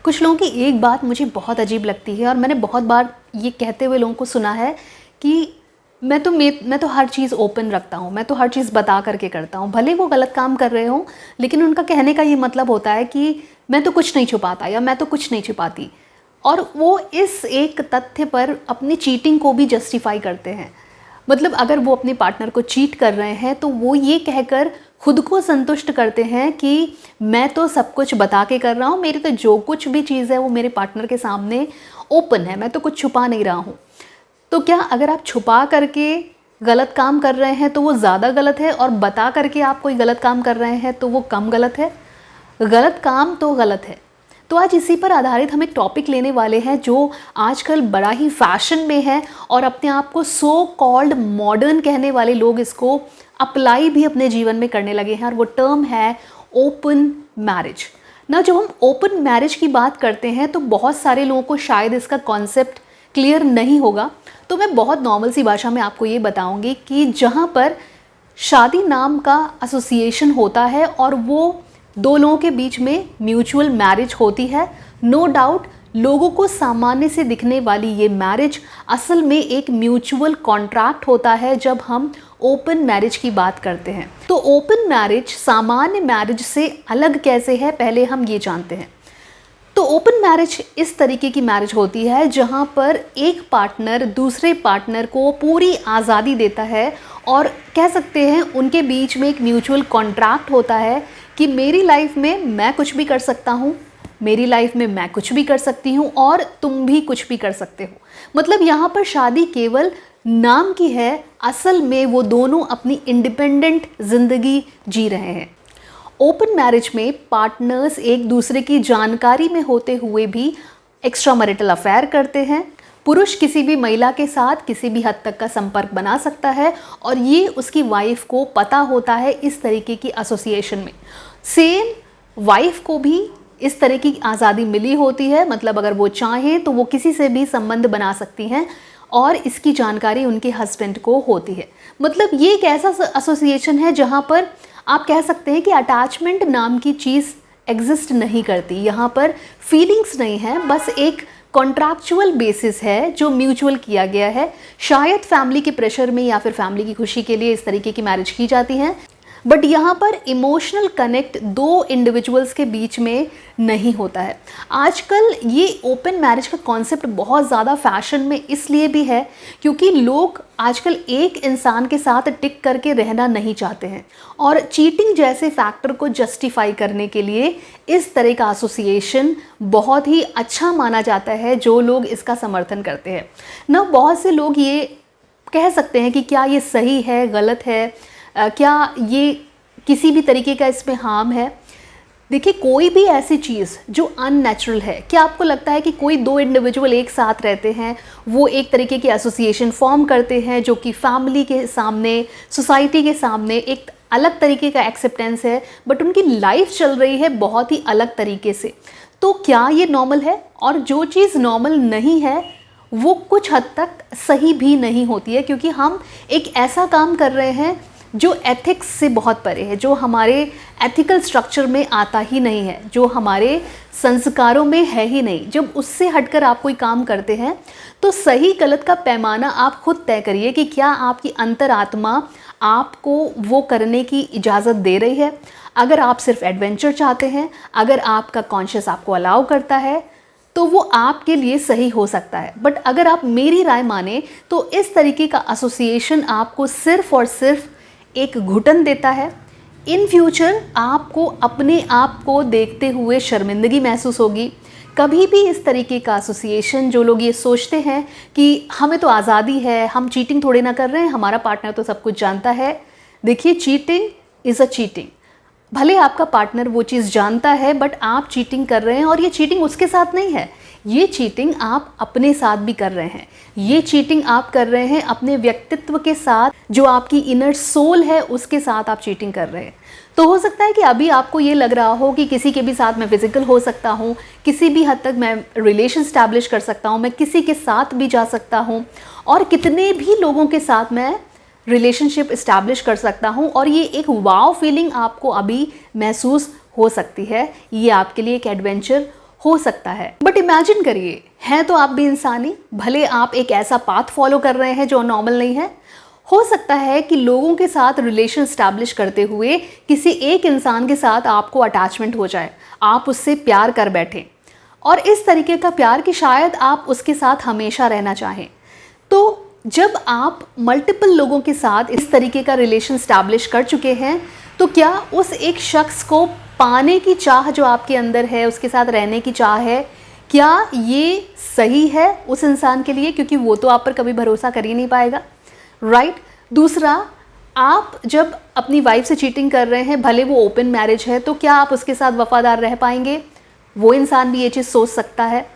कुछ लोगों की एक बात मुझे बहुत अजीब लगती है और मैंने बहुत बार ये कहते हुए लोगों को सुना है कि मैं तो हर चीज़ ओपन रखता हूँ, मैं तो हर चीज़ बता करके करता हूँ, भले वो गलत काम कर रहे हों, लेकिन उनका कहने का ये मतलब होता है कि मैं तो कुछ नहीं छुपाता या मैं तो कुछ नहीं छुपाती। और वो इस एक तथ्य पर अपनी चीटिंग को भी जस्टिफाई करते हैं। मतलब अगर वो अपने पार्टनर को चीट कर रहे हैं तो वो ये कहकर खुद को संतुष्ट करते हैं कि मैं तो सब कुछ बता के कर रहा हूँ, मेरी तो जो कुछ भी चीज़ है वो मेरे पार्टनर के सामने ओपन है, मैं तो कुछ छुपा नहीं रहा हूँ। तो क्या अगर आप छुपा करके गलत काम कर रहे हैं तो वो ज़्यादा गलत है, और बता करके आप कोई गलत काम कर रहे हैं तो वो कम गलत है? गलत काम तो गलत है। तो आज इसी पर आधारित हम एक टॉपिक लेने वाले हैं जो आजकल बड़ा ही फैशन में है और अपने आप को सो कॉल्ड मॉडर्न कहने वाले लोग इसको अप्लाई भी अपने जीवन में करने लगे हैं, और वो टर्म है ओपन मैरिज ना। जब हम ओपन मैरिज की बात करते हैं तो बहुत सारे लोगों को शायद इसका कॉन्सेप्ट क्लियर नहीं होगा, तो मैं बहुत नॉर्मल सी भाषा में आपको ये बताऊंगी कि जहाँ पर शादी नाम का एसोसिएशन होता है और वो दो लोगों के बीच में म्यूचुअल मैरिज होती है, नो डाउट लोगों को सामान्य से दिखने वाली ये मैरिज असल में एक म्यूचुअल कॉन्ट्रैक्ट होता है जब हम ओपन मैरिज की बात करते हैं। तो ओपन मैरिज सामान्य मैरिज से अलग कैसे है, पहले हम ये जानते हैं। तो ओपन मैरिज इस तरीके की मैरिज होती है जहां पर एक पार्टनर दूसरे पार्टनर को पूरी आज़ादी देता है, और कह सकते हैं उनके बीच में एक म्यूचुअल कॉन्ट्रैक्ट होता है कि मेरी लाइफ में मैं कुछ भी कर सकता हूँ, मेरी लाइफ में मैं कुछ भी कर सकती हूँ और तुम भी कुछ भी कर सकते हो। मतलब यहाँ पर शादी केवल नाम की है, असल में वो दोनों अपनी इंडिपेंडेंट ज़िंदगी जी रहे हैं। ओपन मैरिज में पार्टनर्स एक दूसरे की जानकारी में होते हुए भी एक्स्ट्रा मैरिटल अफेयर करते हैं। पुरुष किसी भी महिला के साथ किसी भी हद तक का संपर्क बना सकता है और ये उसकी वाइफ को पता होता है इस तरीके की एसोसिएशन में। सेम वाइफ को भी इस तरह की आज़ादी मिली होती है, मतलब अगर वो चाहें तो वो किसी से भी संबंध बना सकती हैं और इसकी जानकारी उनके हस्बैंड को होती है। मतलब ये एक ऐसा एसोसिएशन है जहाँ पर आप कह सकते हैं कि अटैचमेंट नाम की चीज़ एग्जिस्ट नहीं करती। यहाँ पर फीलिंग्स नहीं है, बस एक कॉन्ट्रैक्चुअल बेसिस है जो म्यूचुअल किया गया है। शायद फैमिली के प्रेशर में या फिर फैमिली की खुशी के लिए इस तरीके की मैरिज की जाती है, बट यहाँ पर इमोशनल कनेक्ट दो इंडिविजुअल्स के बीच में नहीं होता है। आजकल ये ओपन मैरिज का कॉन्सेप्ट बहुत ज़्यादा फैशन में इसलिए भी है क्योंकि लोग आजकल एक इंसान के साथ टिक करके रहना नहीं चाहते हैं, और चीटिंग जैसे फैक्टर को जस्टिफाई करने के लिए इस तरह का एसोसिएशन बहुत ही अच्छा माना जाता है। जो लोग इसका समर्थन करते हैं ना, बहुत से लोग ये कह सकते हैं कि क्या ये सही है, गलत है, क्या ये किसी भी तरीके का इसमें हार्म है। देखिए, कोई भी ऐसी चीज़ जो अननेचुरल है, क्या आपको लगता है कि कोई दो इंडिविजुअल एक साथ रहते हैं, वो एक तरीके की एसोसिएशन फॉर्म करते हैं जो कि फैमिली के सामने, सोसाइटी के सामने एक अलग तरीके का एक्सेप्टेंस है, बट उनकी लाइफ चल रही है बहुत ही अलग तरीके से, तो क्या ये नॉर्मल है? और जो चीज़ नॉर्मल नहीं है वो कुछ हद तक सही भी नहीं होती है, क्योंकि हम एक ऐसा काम कर रहे हैं जो एथिक्स से बहुत परे है, जो हमारे एथिकल स्ट्रक्चर में आता ही नहीं है, जो हमारे संस्कारों में है ही नहीं। जब उससे हटकर आप कोई काम करते हैं तो सही गलत का पैमाना आप खुद तय करिए कि क्या आपकी अंतरात्मा आपको वो करने की इजाज़त दे रही है। अगर आप सिर्फ एडवेंचर चाहते हैं, अगर आपका कॉन्शियस आपको अलाउ करता है तो वो आपके लिए सही हो सकता है, बट अगर आप मेरी राय माने तो इस तरीके का एसोसिएशन आपको सिर्फ और सिर्फ एक घुटन देता है। इन फ्यूचर आपको अपने आप को देखते हुए शर्मिंदगी महसूस होगी। कभी भी इस तरीके का एसोसिएशन, जो लोग ये सोचते हैं कि हमें तो आज़ादी है, हम चीटिंग थोड़े ना कर रहे हैं, हमारा पार्टनर तो सब कुछ जानता है। देखिए, चीटिंग इज़ अ चीटिंग। भले आपका पार्टनर वो चीज़ जानता है, बट आप चीटिंग कर रहे हैं, और ये चीटिंग उसके साथ नहीं है, ये चीटिंग आप अपने साथ भी कर रहे हैं। ये चीटिंग आप कर रहे हैं अपने व्यक्तित्व के साथ, जो आपकी इनर सोल है उसके साथ आप चीटिंग कर रहे हैं। तो हो सकता है कि अभी आपको ये लग रहा हो कि किसी के भी साथ मैं फिजिकल हो सकता हूँ, किसी भी हद तक मैं रिलेशन स्टैब्लिश कर सकता हूँ, मैं किसी के साथ भी जा सकता हूँ और कितने भी लोगों के साथ मैं रिलेशनशिप इस्टेब्लिश कर सकता हूँ, और ये एक वाव फीलिंग आपको अभी महसूस हो सकती है। ये आपके लिए एक एडवेंचर हो सकता है। बट इमेजिन करिए, हैं तो आप भी इंसान ही, भले आप एक ऐसा पाथ फॉलो कर रहे हैं जो नॉर्मल नहीं है। हो सकता है कि लोगों के साथ रिलेशन स्टैब्लिश करते हुए किसी एक इंसान के साथ आपको अटैचमेंट हो जाए, आप उससे प्यार कर बैठें, और इस तरीके का प्यार कि शायद आप उसके साथ हमेशा रहना चाहें। तो जब आप मल्टीपल लोगों के साथ इस तरीके का रिलेशन स्टैब्लिश कर चुके हैं, तो क्या उस एक शख्स को पाने की चाह जो आपके अंदर है, उसके साथ रहने की चाह है, क्या ये सही है उस इंसान के लिए? क्योंकि वो तो आप पर कभी भरोसा कर ही नहीं पाएगा, राइट? दूसरा, आप जब अपनी वाइफ से चीटिंग कर रहे हैं, भले वो ओपन मैरिज है, तो क्या आप उसके साथ वफादार रह पाएंगे? वो इंसान भी ये चीज़ सोच सकता है।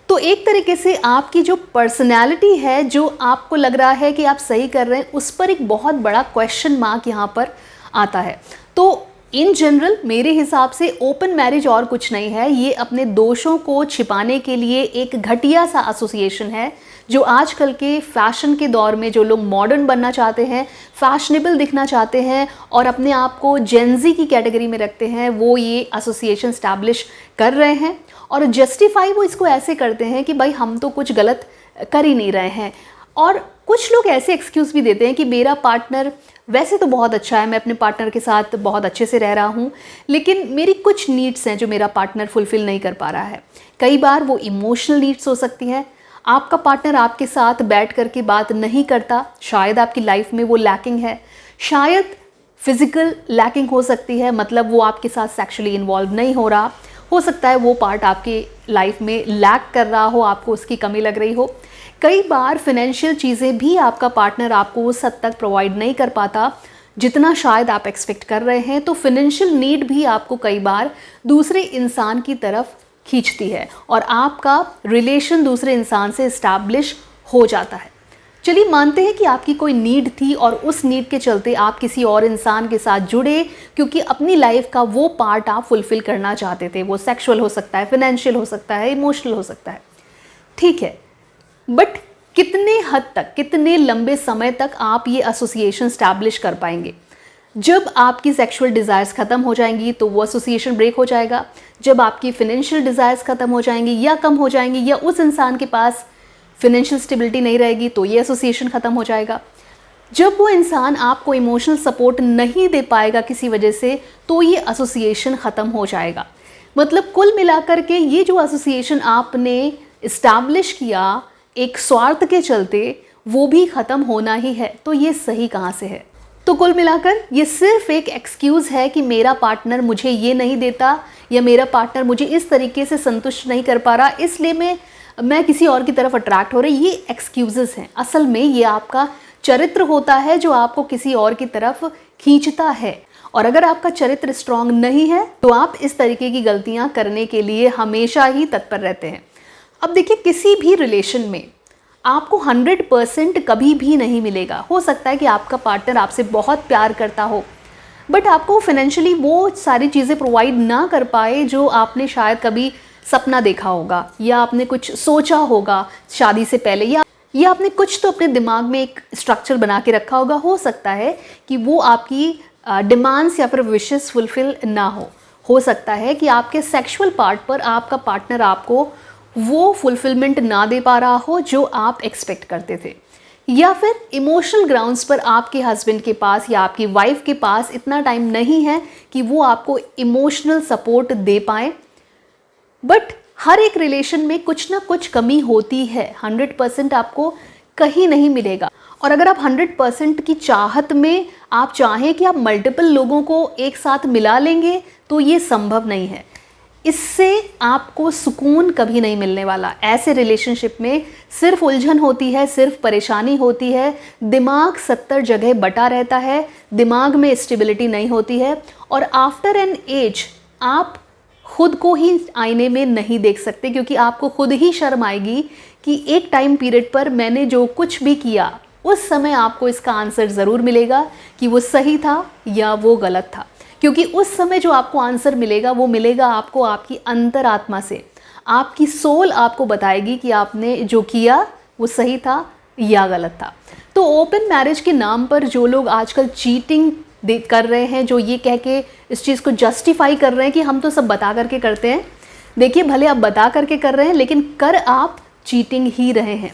तो एक तरीके से आपकी जो पर्सनैलिटी है, जो आपको लग रहा है कि आप सही कर रहे हैं, उस पर एक बहुत बड़ा क्वेश्चन मार्क यहाँ पर आता है। तो इन जनरल मेरे हिसाब से ओपन मैरिज और कुछ नहीं है, ये अपने दोषों को छिपाने के लिए एक घटिया सा एसोसिएशन है, जो आजकल के फैशन के दौर में जो लोग मॉडर्न बनना चाहते हैं, फैशनेबल दिखना चाहते हैं और अपने आप को जेनजी की कैटेगरी में रखते हैं, वो ये एसोसिएशन स्टैब्लिश कर रहे हैं। और जस्टिफाई वो इसको ऐसे करते हैं कि भाई हम तो कुछ गलत कर ही नहीं रहे हैं। और कुछ लोग ऐसे एक्सक्यूज़ भी देते हैं कि मेरा पार्टनर वैसे तो बहुत अच्छा है, मैं अपने पार्टनर के साथ बहुत अच्छे से रह रहा हूँ, लेकिन मेरी कुछ नीड्स हैं जो मेरा पार्टनर फुलफ़िल नहीं कर पा रहा है। कई बार वो इमोशनल नीड्स हो सकती हैं। आपका पार्टनर आपके साथ बैठ कर के बात नहीं करता, शायद आपकी लाइफ में वो लैकिंग है। शायद फिज़िकल लैकिंग हो सकती है, मतलब वो आपके साथ सेक्सुअली इन्वॉल्व नहीं हो रहा। हो सकता है वो पार्ट आपकी लाइफ में लैक कर रहा हो, आपको उसकी कमी लग रही हो। कई बार फिनेंशियल चीज़ें भी आपका पार्टनर आपको उस हद तक प्रोवाइड नहीं कर पाता जितना शायद आप एक्सपेक्ट कर रहे हैं। तो फिनेंशियल नीड भी आपको कई बार दूसरे इंसान की तरफ खींचती है और आपका रिलेशन दूसरे इंसान से इस्टेब्लिश हो जाता है। चलिए मानते हैं कि आपकी कोई नीड थी और उस नीड के चलते आप किसी और इंसान के साथ जुड़े, क्योंकि अपनी लाइफ का वो पार्ट आप फुलफ़िल करना चाहते थे। वो सेक्सुअल हो सकता है, फिनेंशियल हो सकता है, इमोशनल हो सकता है, ठीक है। बट कितने हद तक, कितने लंबे समय तक आप ये एसोसिएशन स्टैब्लिश कर पाएंगे? जब आपकी सेक्सुअल डिज़ायर्स ख़त्म हो जाएंगी तो वो एसोसिएशन ब्रेक हो जाएगा। जब आपकी फिनेंशियल डिज़ायर्स ख़त्म हो जाएंगी या कम हो जाएंगी, या उस इंसान के पास फिनेंशियल स्टेबिलिटी नहीं रहेगी, तो ये एसोसिएशन ख़त्म हो जाएगा। जब वो इंसान आपको इमोशनल सपोर्ट नहीं दे पाएगा किसी वजह से, तो ये एसोसिएशन ख़त्म हो जाएगा। मतलब कुल मिलाकर के ये जो एसोसिएशन आपने इस्टेब्लिश किया एक स्वार्थ के चलते, वो भी ख़त्म होना ही है। तो ये सही कहाँ से है? तो कुल मिलाकर ये सिर्फ एक एक्सक्यूज़ है कि मेरा पार्टनर मुझे ये नहीं देता, या मेरा पार्टनर मुझे इस तरीके से संतुष्ट नहीं कर पा रहा, इसलिए मैं किसी और की तरफ अट्रैक्ट हो रही। ये एक्सक्यूज़ेस हैं। असल में ये आपका चरित्र होता है जो आपको किसी और की तरफ खींचता है। और अगर आपका चरित्र स्ट्रांग नहीं है तो आप इस तरीके की गलतियां करने के लिए हमेशा ही तत्पर रहते हैं। अब देखिए, किसी भी रिलेशन में आपको 100% कभी भी नहीं मिलेगा। हो सकता है कि आपका पार्टनर आपसे बहुत प्यार करता हो, बट आपको फाइनेंशियली वो सारी चीज़ें प्रोवाइड ना कर पाए जो आपने शायद कभी सपना देखा होगा, या आपने कुछ सोचा होगा शादी से पहले, या आपने कुछ तो अपने दिमाग में एक स्ट्रक्चर बना के रखा होगा। हो सकता है कि वो आपकी डिमांड्स या फिर विशेस फुलफिल ना हो सकता है कि आपके सेक्सुअल पार्ट पर आपका पार्टनर आपको वो फुलफिलमेंट ना दे पा रहा हो जो आप एक्सपेक्ट करते थे, या फिर इमोशनल ग्राउंड्स पर आपके हस्बैंड के पास या आपकी वाइफ के पास इतना टाइम नहीं है कि वो आपको इमोशनल सपोर्ट दे पाएँ। बट हर एक रिलेशन में कुछ ना कुछ कमी होती है, 100% आपको कहीं नहीं मिलेगा। और अगर आप 100% की चाहत में आप चाहें कि आप मल्टीपल लोगों को एक साथ मिला लेंगे, तो ये संभव नहीं है। इससे आपको सुकून कभी नहीं मिलने वाला। ऐसे रिलेशनशिप में सिर्फ उलझन होती है, सिर्फ परेशानी होती है, दिमाग 70 जगह बटा रहता है, दिमाग में स्टेबिलिटी नहीं होती है, और आफ्टर एन एज आप खुद को ही आईने में नहीं देख सकते, क्योंकि आपको खुद ही शर्म आएगी कि एक टाइम पीरियड पर मैंने जो कुछ भी किया, उस समय आपको इसका आंसर ज़रूर मिलेगा कि वो सही था या वो गलत था। क्योंकि उस समय जो आपको आंसर मिलेगा वो मिलेगा आपको आपकी अंतरात्मा से। आपकी सोल आपको बताएगी कि आपने जो किया वो सही था या गलत था। तो ओपन मैरिज के नाम पर जो लोग आजकल चीटिंग कर रहे हैं, जो ये कह के इस चीज़ को जस्टिफाई कर रहे हैं कि हम तो सब बता करके करते हैं, देखिए, भले आप बता करके कर रहे हैं, लेकिन कर आप चीटिंग ही रहे हैं।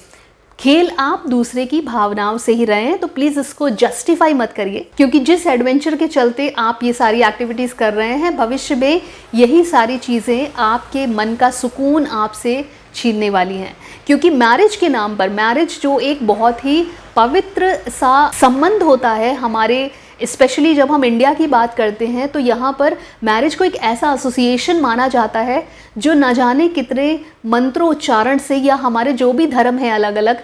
खेल आप दूसरे की भावनाओं से ही रहे हैं, तो प्लीज़ इसको जस्टिफाई मत करिए, क्योंकि जिस एडवेंचर के चलते आप ये सारी एक्टिविटीज़ कर रहे हैं, भविष्य में यही सारी चीज़ें आपके मन का सुकून आपसे छीनने वाली हैं। क्योंकि मैरिज के नाम पर, मैरिज जो एक बहुत ही पवित्र सा संबंध होता है हमारे, स्पेशली जब हम इंडिया की बात करते हैं, तो यहाँ पर मैरिज को एक ऐसा एसोसिएशन माना जाता है जो न जाने कितने मंत्रोच्चारण से, या हमारे जो भी धर्म है अलग अलग,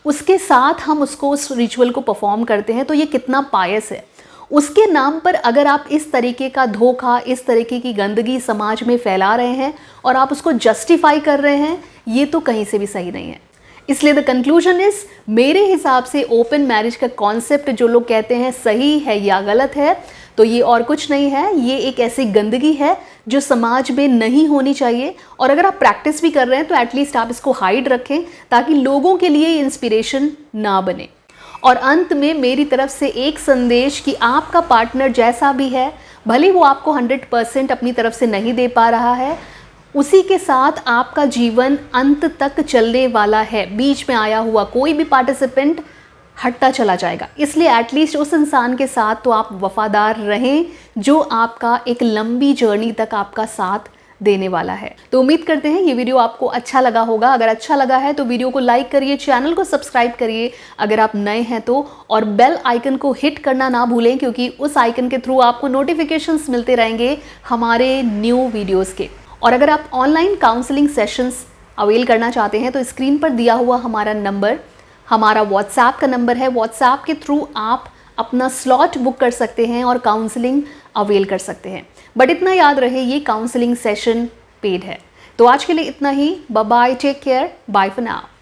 उसके साथ हम उसको, उस रिचुअल को परफॉर्म करते हैं। तो ये कितना पायस है। उसके नाम पर अगर आप इस तरीके का धोखा, इस तरीके की गंदगी समाज में फैला रहे हैं और आप उसको जस्टिफाई कर रहे हैं, ये तो कहीं से भी सही नहीं है। इसलिए द कंक्लूजन इज, मेरे हिसाब से ओपन मैरिज का कॉन्सेप्ट जो लोग कहते हैं सही है या गलत है, तो ये और कुछ नहीं है, ये एक ऐसी गंदगी है जो समाज में नहीं होनी चाहिए। और अगर आप प्रैक्टिस भी कर रहे हैं तो एटलीस्ट आप इसको हाइड रखें, ताकि लोगों के लिए इंस्पिरेशन ना बने। और अंत में मेरी तरफ से एक संदेश कि आपका पार्टनर जैसा भी है, भले वो आपको 100% अपनी तरफ से नहीं दे पा रहा है, उसी के साथ आपका जीवन अंत तक चलने वाला है। बीच में आया हुआ कोई भी पार्टिसिपेंट हटता चला जाएगा। इसलिए एटलीस्ट उस इंसान के साथ तो आप वफादार रहें जो आपका एक लंबी जर्नी तक आपका साथ देने वाला है। तो उम्मीद करते हैं ये वीडियो आपको अच्छा लगा होगा। अगर अच्छा लगा है तो वीडियो को लाइक करिए, चैनल को सब्सक्राइब करिए अगर आप नए हैं तो, और बेल आइकन को हिट करना ना भूलें, क्योंकि उस आइकन के थ्रू आपको नोटिफिकेशंस मिलते रहेंगे हमारे न्यू वीडियोज़ के। और अगर आप ऑनलाइन काउंसलिंग सेशंस अवेल करना चाहते हैं तो स्क्रीन पर दिया हुआ हमारा नंबर हमारा व्हाट्सएप का नंबर है। व्हाट्सएप के थ्रू आप अपना स्लॉट बुक कर सकते हैं और काउंसलिंग अवेल कर सकते हैं। बट इतना याद रहे, ये काउंसलिंग सेशन पेड है। तो आज के लिए इतना ही। Bye bye, take care, bye for now.